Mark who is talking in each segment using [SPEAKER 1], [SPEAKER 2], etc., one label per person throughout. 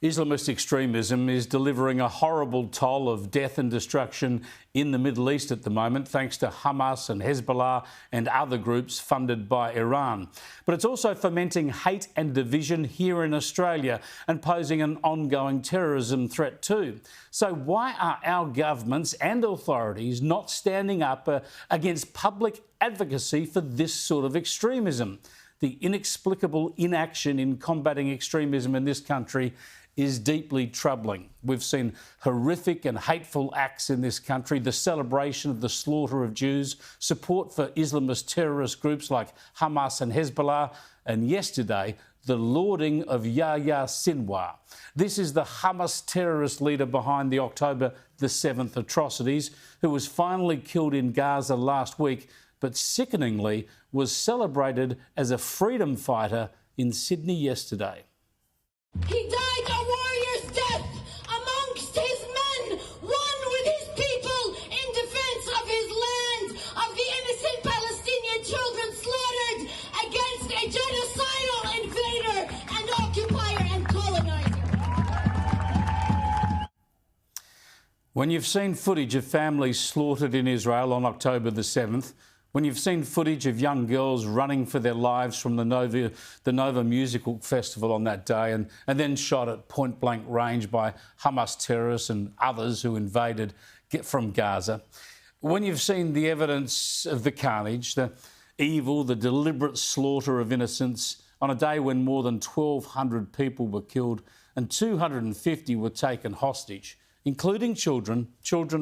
[SPEAKER 1] Islamist extremism is delivering a horrible toll of death and destruction in the Middle East at the moment, thanks to Hamas and Hezbollah and other groups funded by Iran. But it's also fomenting hate and division here in Australia and posing an ongoing terrorism threat too. So why are our governments and authorities not standing up against public advocacy for this sort of extremism? The inexplicable inaction in combating extremism in this country is deeply troubling. We've seen horrific and hateful acts in this country, the celebration of the slaughter of Jews, support for Islamist terrorist groups like Hamas and Hezbollah, and yesterday, the lauding of Yahya Sinwar. This is the Hamas terrorist leader behind the October the 7th atrocities, who was finally killed in Gaza last week, but sickeningly was celebrated as a freedom fighter in Sydney yesterday.
[SPEAKER 2] He died a warrior's death amongst his men, one with his people in defence of his land, of the innocent Palestinian children slaughtered against a genocidal invader and occupier and colonizer.
[SPEAKER 1] When you've seen footage of families slaughtered in Israel on October the 7th, when you've seen footage of young girls running for their lives from the Nova Musical Festival on that day and then shot at point-blank range by Hamas terrorists and others who invaded from Gaza, when you've seen the evidence of the carnage, the evil, the deliberate slaughter of innocents on a day when more than 1,200 people were killed and 250 were taken hostage, including children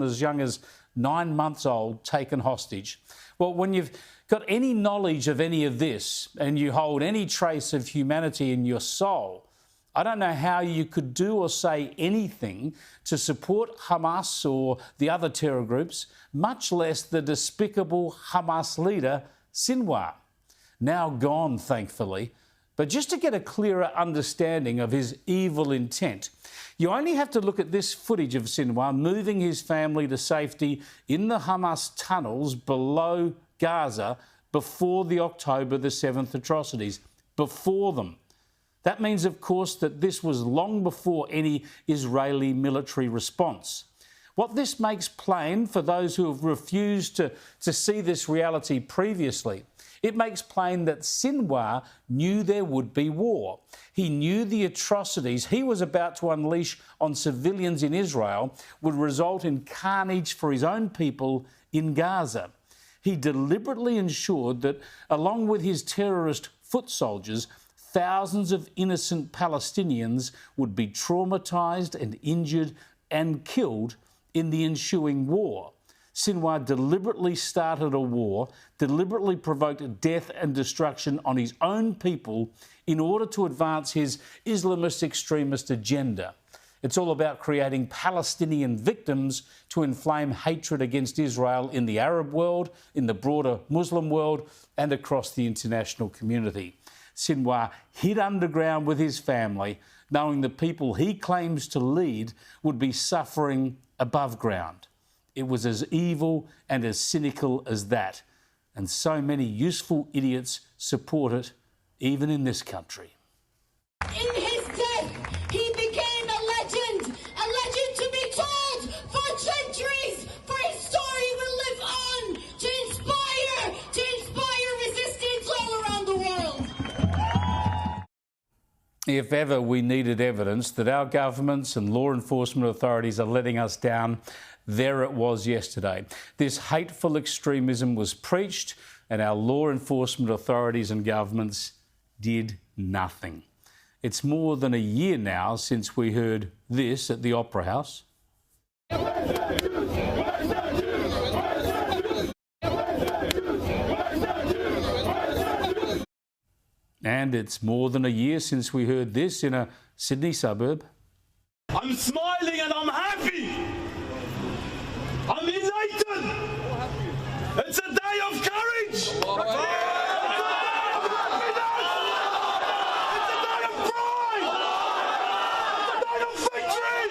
[SPEAKER 1] as young as 9 months old, taken hostage. Well, when you've got any knowledge of any of this and you hold any trace of humanity in your soul, I don't know how you could do or say anything to support Hamas or the other terror groups, much less the despicable Hamas leader, Sinwar. Now gone, thankfully. But just to get a clearer understanding of his evil intent, you only have to look at this footage of Sinwar moving his family to safety in the Hamas tunnels below Gaza before the October the 7th atrocities, before them. That means, of course, that this was long before any Israeli military response. What this makes plain for those who have refused to see this reality previously, it makes plain that Sinwar knew there would be war. He knew the atrocities he was about to unleash on civilians in Israel would result in carnage for his own people in Gaza. He deliberately ensured that, along with his terrorist foot soldiers, thousands of innocent Palestinians would be traumatised and injured and killed in the ensuing war. Sinwar deliberately started a war, deliberately provoked death and destruction on his own people in order to advance his Islamist extremist agenda. It's all about creating Palestinian victims to inflame hatred against Israel in the Arab world, in the broader Muslim world, and across the international community. Sinwar hid underground with his family, knowing the people he claims to lead would be suffering above ground. It was as evil and as cynical as that. And so many useful idiots support it, even in this country.
[SPEAKER 2] In his death, he became a legend to be told for centuries, for his story will live on to inspire resistance all around the world.
[SPEAKER 1] If ever we needed evidence that our governments and law enforcement authorities are letting us down, there it was yesterday. This hateful extremism was preached and our law enforcement authorities and governments did nothing. It's more than a year now since we heard this at the Opera House. And it's more than a year since we heard this in a Sydney suburb.
[SPEAKER 3] I'm smiling and I'm happy. I'm elated. It's a day of courage. It's a day of pride. It's a day of victory.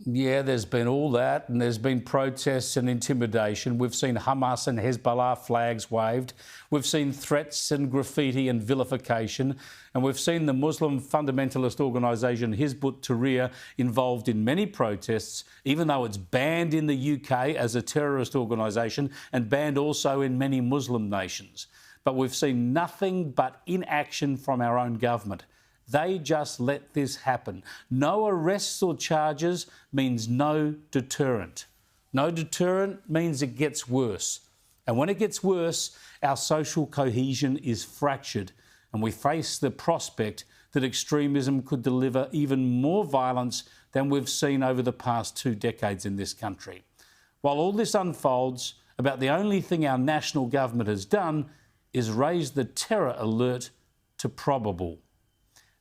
[SPEAKER 1] Yeah, there's been all that, and there's been protests and intimidation. We've seen Hamas and Hezbollah flags waved. We've seen threats and graffiti and vilification. And we've seen the Muslim fundamentalist organisation Hizb ut-Tahrir involved in many protests, even though it's banned in the UK as a terrorist organisation and banned also in many Muslim nations. But we've seen nothing but inaction from our own government. They just let this happen. No arrests or charges means no deterrent. No deterrent means it gets worse. And when it gets worse, our social cohesion is fractured, and we face the prospect that extremism could deliver even more violence than we've seen over the past 2 decades in this country. While all this unfolds, about the only thing our national government has done is raise the terror alert to probable.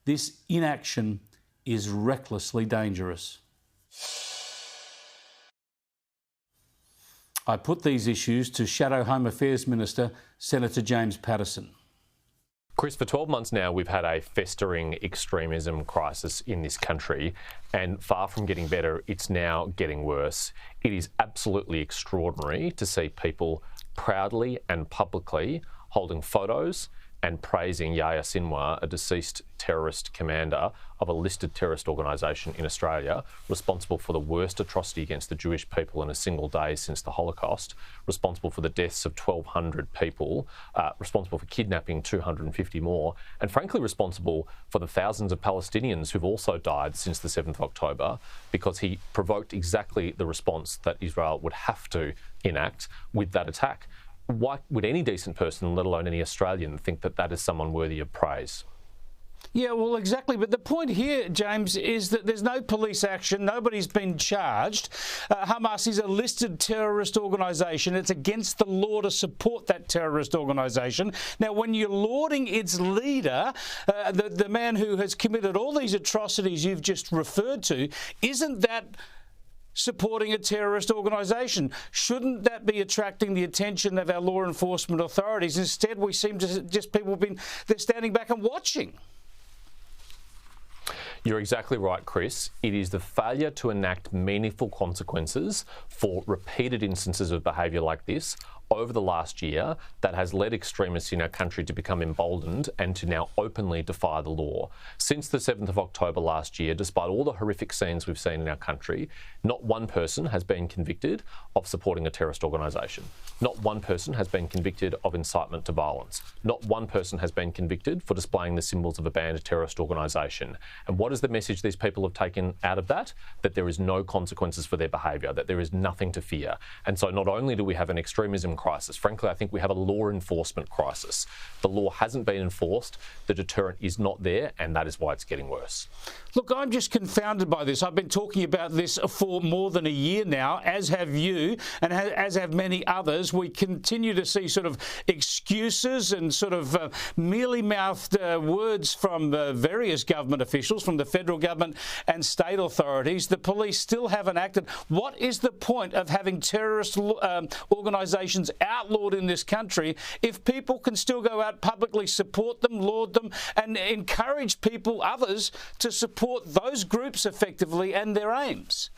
[SPEAKER 1] This inaction is recklessly dangerous. I put these issues to Shadow Home Affairs Minister, Senator James Paterson.
[SPEAKER 4] Chris, for 12 months now, we've had a festering extremism crisis in this country, and far from getting better, it's now getting worse. It is absolutely extraordinary to see people proudly and publicly holding photos and praising Yahya Sinwar, a deceased terrorist commander of a listed terrorist organisation in Australia, responsible for the worst atrocity against the Jewish people in a single day since the Holocaust, responsible for the deaths of 1,200 people, responsible for kidnapping 250 more, and frankly responsible for the thousands of Palestinians who've also died since the 7th of October, because he provoked exactly the response that Israel would have to enact with that attack. Why would any decent person, let alone any Australian, think that that is someone worthy of praise?
[SPEAKER 1] Yeah, well, exactly. But the point here, James, is that there's no police action. Nobody's been charged. Hamas is a listed terrorist organisation. It's against the law to support that terrorist organisation. Now, when you're lauding its leader, the man who has committed all these atrocities you've just referred to, isn't that supporting a terrorist organisation? Shouldn't that be attracting the attention of our law enforcement authorities? Instead, we seem to just they're standing back and watching.
[SPEAKER 4] You're exactly right, Chris. It is the failure to enact meaningful consequences for repeated instances of behaviour like this over the last year that has led extremists in our country to become emboldened and to now openly defy the law. Since the 7th of October last year, despite all the horrific scenes we've seen in our country, not one person has been convicted of supporting a terrorist organisation. Not one person has been convicted of incitement to violence. Not one person has been convicted for displaying the symbols of a banned terrorist organisation. And what is the message these people have taken out of that? That there is no consequences for their behaviour, that there is nothing to fear. And so not only do we have an extremism crisis, frankly, I think we have a law enforcement crisis. The law hasn't been enforced, the deterrent is not there, and that is why it's getting worse.
[SPEAKER 1] Look, I'm just confounded by this. I've been talking about this for more than a year now, as have you, and as have many others. We continue to see sort of excuses and sort of mealy-mouthed words from various government officials, from the federal government and state authorities. The police still haven't acted. What is the point of having terrorist organisations outlawed in this country if people can still go out publicly, support them, laud them, and encourage people, others, to support those groups effectively and their aims?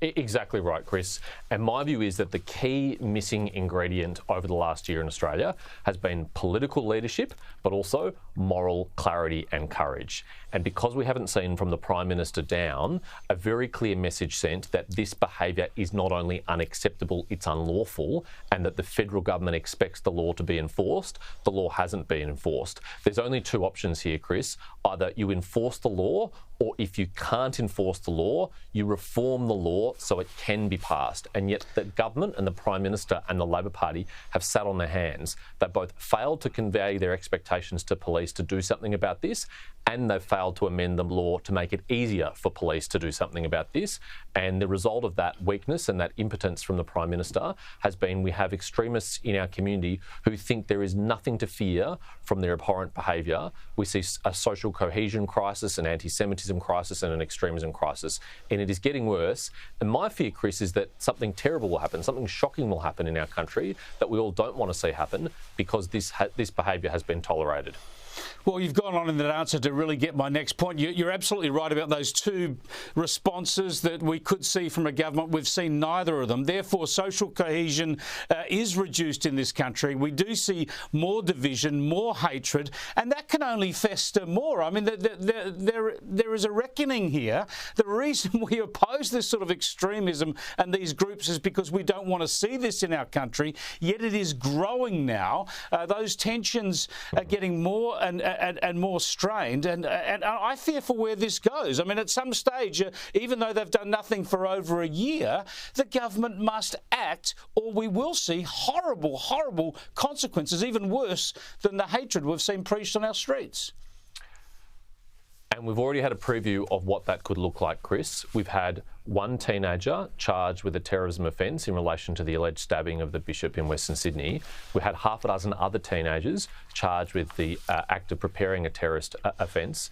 [SPEAKER 4] Exactly right, Chris. And my view is that the key missing ingredient over the last year in Australia has been political leadership, but also moral clarity and courage. And because we haven't seen from the Prime Minister down a very clear message sent that this behaviour is not only unacceptable, it's unlawful, and that the federal government expects the law to be enforced, the law hasn't been enforced. There's only two options here, Chris. Either you enforce the law, or if you can't enforce the law, you reform the law so it can be passed. And yet the government and the Prime Minister and the Labor Party have sat on their hands. They've both failed to convey their expectations to police to do something about this, and they've failed to amend the law to make it easier for police to do something about this. And the result of that weakness and that impotence from the Prime Minister has been we have extremists in our community who think there is nothing to fear from their abhorrent behaviour. We see a social cohesion crisis, an anti-Semitism crisis and an extremism crisis. And it is getting worse. And my fear, Chris, is that something terrible will happen, something shocking will happen in our country that we all don't want to see happen because this behaviour has been tolerated.
[SPEAKER 1] Well, you've gone on in that answer to really get my next point. You're absolutely right about those two responses that we could see from a government. We've seen neither of them. Therefore, social cohesion is reduced in this country. We do see more division, more hatred, and that can only fester more. I mean, there is a reckoning here. The reason we oppose this sort of extremism and these groups is because we don't want to see this in our country, yet it is growing now. Those tensions are getting more and more strained, and I fear for where this goes. I mean, at some stage, even though they've done nothing for over a year, the government must act, or we will see horrible, horrible consequences, even worse than the hatred we've seen preached on our streets.
[SPEAKER 4] And we've already had a preview of what that could look like, Chris. We've had one teenager charged with a terrorism offence in relation to the alleged stabbing of the bishop in Western Sydney. We had half a dozen other teenagers charged with the act of preparing a terrorist offence.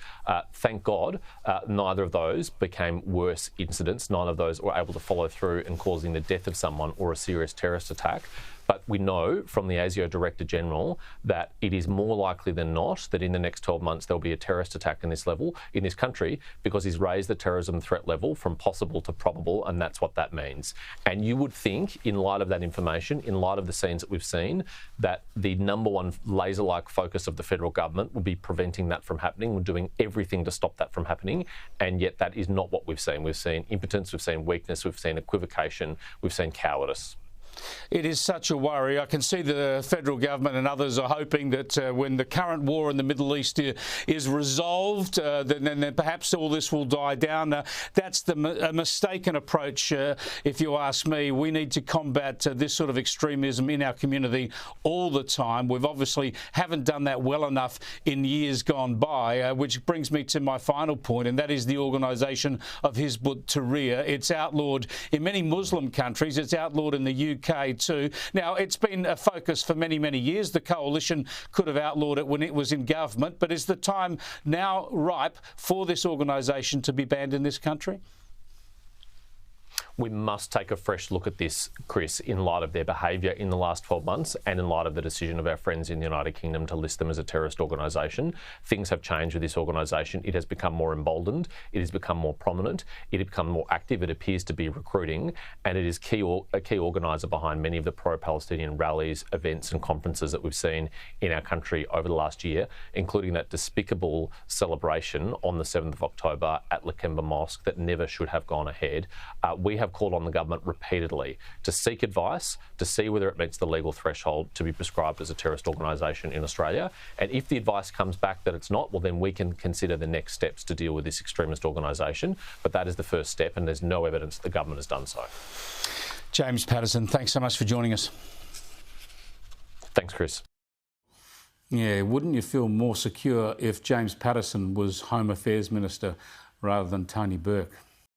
[SPEAKER 4] Thank God, neither of those became worse incidents. None of those were able to follow through and causing the death of someone or a serious terrorist attack. But we know from the ASIO Director General that it is more likely than not that in the next 12 months there'll be a terrorist attack in this country, because he's raised the terrorism threat level from possible to probable, and that's what that means. And you would think, in light of that information, in light of the scenes that we've seen, that the number one laser-like focus of the federal government will be preventing that from happening. We're doing everything to stop that from happening, and yet that is not what we've seen. We've seen impotence, we've seen weakness, we've seen equivocation, we've seen cowardice.
[SPEAKER 1] It is such a worry. I can see the federal government and others are hoping that when the current war in the Middle East is resolved, then perhaps all this will die down. That's a mistaken approach, if you ask me. We need to combat this sort of extremism in our community all the time. We've obviously haven't done that well enough in years gone by, which brings me to my final point, and that is the organisation of Hizb ut-Tahrir. It's outlawed in many Muslim countries. It's outlawed in the UK too. Now, it's been a focus for many, many years. The coalition could have outlawed it when it was in government, but is the time now ripe for this organisation to be banned in this country?
[SPEAKER 4] We must take a fresh look at this, Chris, in light of their behaviour in the last 12 months and in light of the decision of our friends in the United Kingdom to list them as a terrorist organisation. Things have changed with this organisation. It has become more emboldened. It has become more prominent. It has become more active. It appears to be recruiting, and it is a key organiser behind many of the pro-Palestinian rallies, events and conferences that we've seen in our country over the last year, including that despicable celebration on the 7th of October at Lakemba Mosque that never should have gone ahead. We have called on the government repeatedly to seek advice, to see whether it meets the legal threshold to be prescribed as a terrorist organisation in Australia. And if the advice comes back that it's not, well, then we can consider the next steps to deal with this extremist organisation. But that is the first step, and there's no evidence that the government has done so.
[SPEAKER 1] James Paterson, thanks so much for joining us.
[SPEAKER 4] Thanks, Chris.
[SPEAKER 1] Yeah, wouldn't you feel more secure if James Paterson was Home Affairs Minister rather than Tony Burke?